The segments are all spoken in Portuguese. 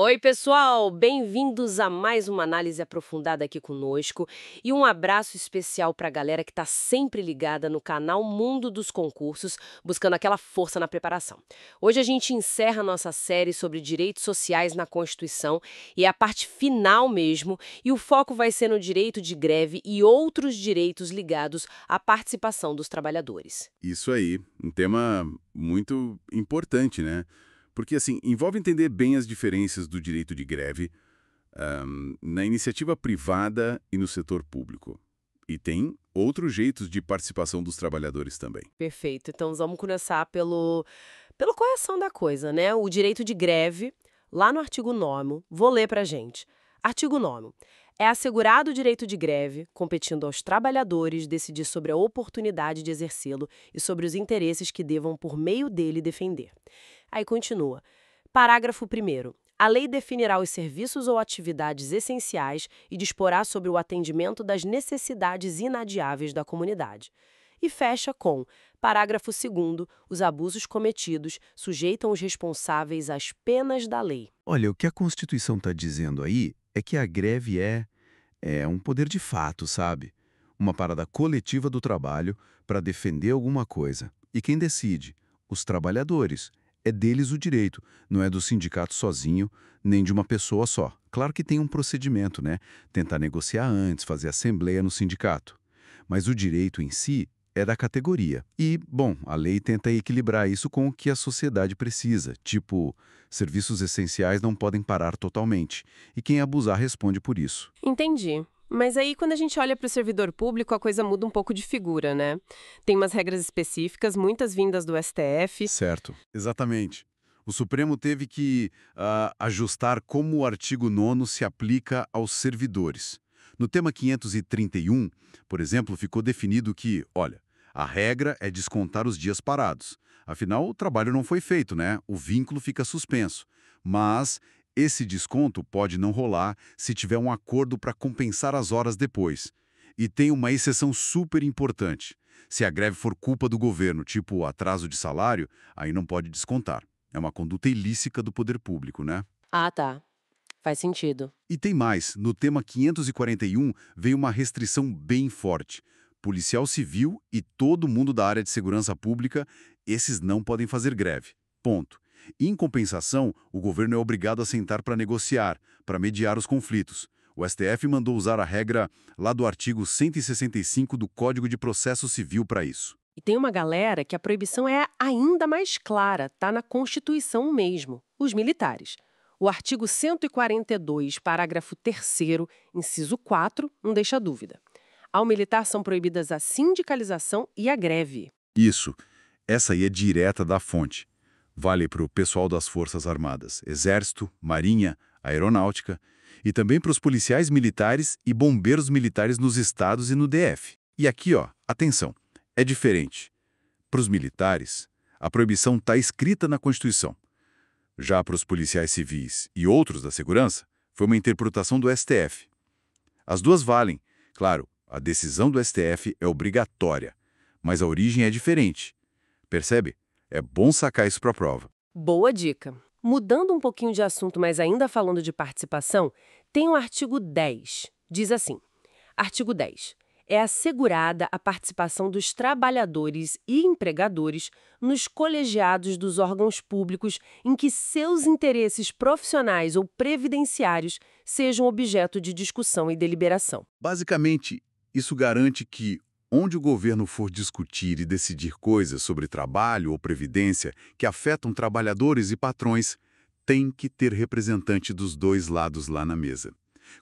Oi, pessoal! Bem-vindos a mais uma análise aprofundada aqui conosco e um abraço especial para a galera que está sempre ligada no canal Mundo dos Concursos, buscando aquela força na preparação. Hoje a gente encerra nossa série sobre direitos sociais na Constituição e é a parte final mesmo, e o foco vai ser no direito de greve e outros direitos ligados à participação dos trabalhadores. Isso aí, um tema muito importante, né? Porque, assim, envolve entender bem as diferenças do direito de greve na iniciativa privada e no setor público. E tem outros jeitos de participação dos trabalhadores também. Perfeito. Então vamos começar pela correção da coisa, né? O direito de greve, lá no artigo 9º, vou ler pra gente. Artigo 9º. É assegurado o direito de greve, competindo aos trabalhadores decidir sobre a oportunidade de exercê-lo e sobre os interesses que devam, por meio dele, defender. Aí continua. Parágrafo 1º. A lei definirá os serviços ou atividades essenciais e disporá sobre o atendimento das necessidades inadiáveis da comunidade. E fecha com: parágrafo 2º. Os abusos cometidos sujeitam os responsáveis às penas da lei. Olha, o que a Constituição está dizendo aí é que a greve é um poder de fato, sabe? Uma parada coletiva do trabalho para defender alguma coisa. E quem decide? Os trabalhadores. É deles o direito, não é do sindicato sozinho, nem de uma pessoa só. Claro que tem um procedimento, né? Tentar negociar antes, fazer assembleia no sindicato. Mas o direito em si é da categoria. E, bom, a lei tenta equilibrar isso com o que a sociedade precisa, tipo, serviços essenciais não podem parar totalmente, e quem abusar responde por isso. Entendi. Mas aí, quando a gente olha para o servidor público, a coisa muda um pouco de figura, né? Tem umas regras específicas, muitas vindas do STF. Certo, exatamente. O Supremo teve que ajustar como o artigo 9º se aplica aos servidores. No tema 531, por exemplo, ficou definido que, olha, a regra é descontar os dias parados. Afinal, o trabalho não foi feito, né? O vínculo fica suspenso. Mas esse desconto pode não rolar se tiver um acordo para compensar as horas depois. E tem uma exceção super importante. Se a greve for culpa do governo, tipo atraso de salário, aí não pode descontar. É uma conduta ilícita do poder público, né? Ah, tá. Faz sentido. E tem mais, no tema 541 veio uma restrição bem forte. Policial civil e todo mundo da área de segurança pública, esses não podem fazer greve. Ponto. Em compensação, o governo é obrigado a sentar para negociar, para mediar os conflitos. O STF mandou usar a regra lá do artigo 165 do Código de Processo Civil para isso. E tem uma galera que a proibição é ainda mais clara, tá na Constituição mesmo, os militares. O artigo 142, parágrafo 3º, inciso 4, não deixa dúvida. Ao militar são proibidas a sindicalização e a greve. Isso. Essa aí é direta da fonte. Vale para o pessoal das Forças Armadas, Exército, Marinha, Aeronáutica, e também para os policiais militares e bombeiros militares nos estados e no DF. E aqui, ó, atenção, é diferente. Para os militares, a proibição está escrita na Constituição. Já para os policiais civis e outros da segurança, foi uma interpretação do STF. As duas valem. Claro, a decisão do STF é obrigatória, mas a origem é diferente. Percebe? É bom sacar isso para a prova. Boa dica. Mudando um pouquinho de assunto, mas ainda falando de participação, tem o artigo 10. Diz assim: artigo 10. É assegurada a participação dos trabalhadores e empregadores nos colegiados dos órgãos públicos em que seus interesses profissionais ou previdenciários sejam objeto de discussão e deliberação. Basicamente, isso garante que, onde o governo for discutir e decidir coisas sobre trabalho ou previdência que afetam trabalhadores e patrões, tem que ter representante dos dois lados lá na mesa,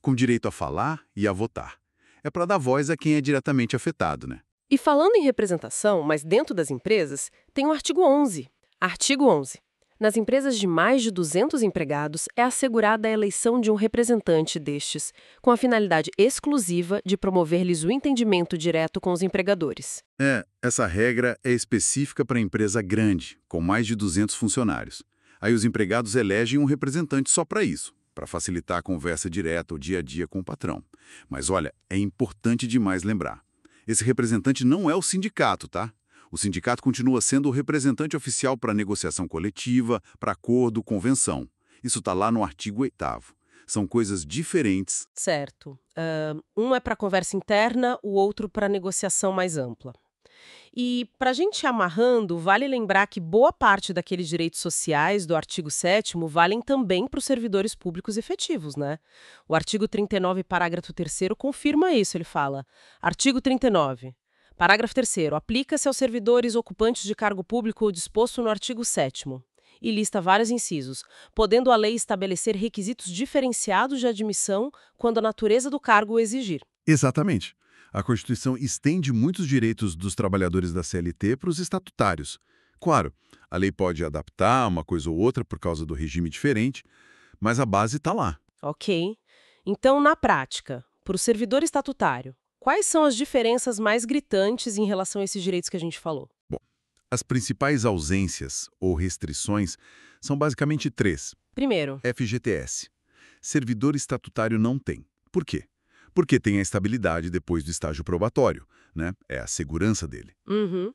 com direito a falar e a votar. É para dar voz a quem é diretamente afetado, né? E falando em representação, mas dentro das empresas, tem o artigo 11. Artigo 11. Nas empresas de mais de 200 empregados, é assegurada a eleição de um representante destes, com a finalidade exclusiva de promover-lhes o entendimento direto com os empregadores. Essa regra é específica para empresa grande, com mais de 200 funcionários. Aí os empregados elegem um representante só para isso, para facilitar a conversa direta, o dia a dia com o patrão. Mas olha, é importante demais lembrar. Esse representante não é o sindicato, tá? O sindicato continua sendo o representante oficial para negociação coletiva, para acordo, convenção. Isso está lá no artigo 8º. São coisas diferentes. Certo. Um é para conversa interna, o outro para negociação mais ampla. E, para a gente ir amarrando, vale lembrar que boa parte daqueles direitos sociais do artigo 7º valem também para os servidores públicos efetivos, né? O artigo 39, parágrafo 3º, confirma isso. Ele fala, artigo 39, parágrafo 3º, aplica-se aos servidores ocupantes de cargo público o disposto no artigo 7º. E lista vários incisos, podendo a lei estabelecer requisitos diferenciados de admissão quando a natureza do cargo o exigir. Exatamente. A Constituição estende muitos direitos dos trabalhadores da CLT para os estatutários. Claro, a lei pode adaptar uma coisa ou outra por causa do regime diferente, mas a base está lá. Ok. Então, na prática, para o servidor estatutário, quais são as diferenças mais gritantes em relação a esses direitos que a gente falou? As principais ausências ou restrições são basicamente 3. Primeiro, FGTS. Servidor estatutário não tem. Por quê? Porque tem a estabilidade depois do estágio probatório, né? É a segurança dele.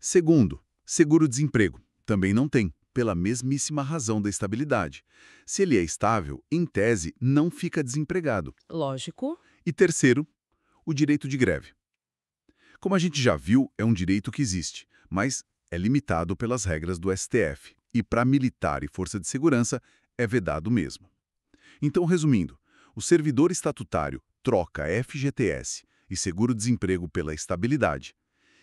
Segundo, seguro-desemprego. Também não tem, pela mesmíssima razão da estabilidade. Se ele é estável, em tese, não fica desempregado. lógico. E terceiro, o direito de greve. Como a gente já viu, é um direito que existe, mas é limitado pelas regras do STF. E para militar e força de segurança, é vedado mesmo. Então, resumindo, o servidor estatutário troca FGTS e seguro-desemprego pela estabilidade.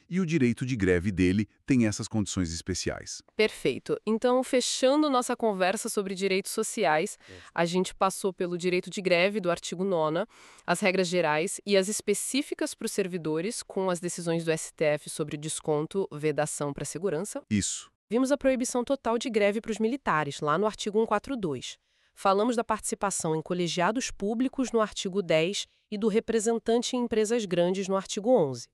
E o direito de greve dele tem essas condições especiais. Perfeito. Então, fechando nossa conversa sobre direitos sociais, a gente passou pelo direito de greve do artigo 9º, as regras gerais e as específicas para os servidores, com as decisões do STF sobre desconto, vedação para segurança. Isso. Vimos a proibição total de greve para os militares, lá no artigo 142. Falamos da participação em colegiados públicos no artigo 10 e do representante em empresas grandes no artigo 11.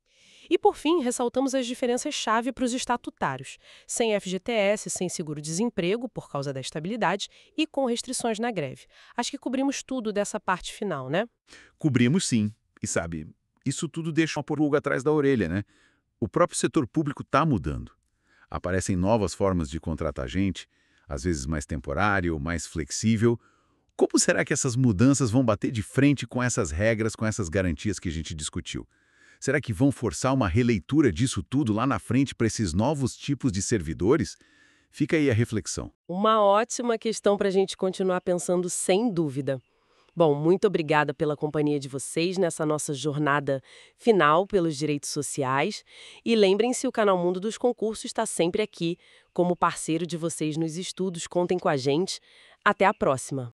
E, por fim, ressaltamos as diferenças-chave para os estatutários, sem FGTS, sem seguro-desemprego, por causa da estabilidade, e com restrições na greve. Acho que cobrimos tudo dessa parte final, né? Cobrimos sim. E sabe, isso tudo deixa uma pulga atrás da orelha, né? O próprio setor público está mudando. Aparecem novas formas de contratar gente, às vezes mais temporário, mais flexível. Como será que essas mudanças vão bater de frente com essas regras, com essas garantias que a gente discutiu? Será que vão forçar uma releitura disso tudo lá na frente para esses novos tipos de servidores? Fica aí a reflexão. Uma ótima questão para a gente continuar pensando sem dúvida. Bom, muito obrigada pela companhia de vocês nessa nossa jornada final pelos direitos sociais. E lembrem-se, o Canal Mundo dos Concursos está sempre aqui como parceiro de vocês nos estudos. Contem com a gente. Até a próxima!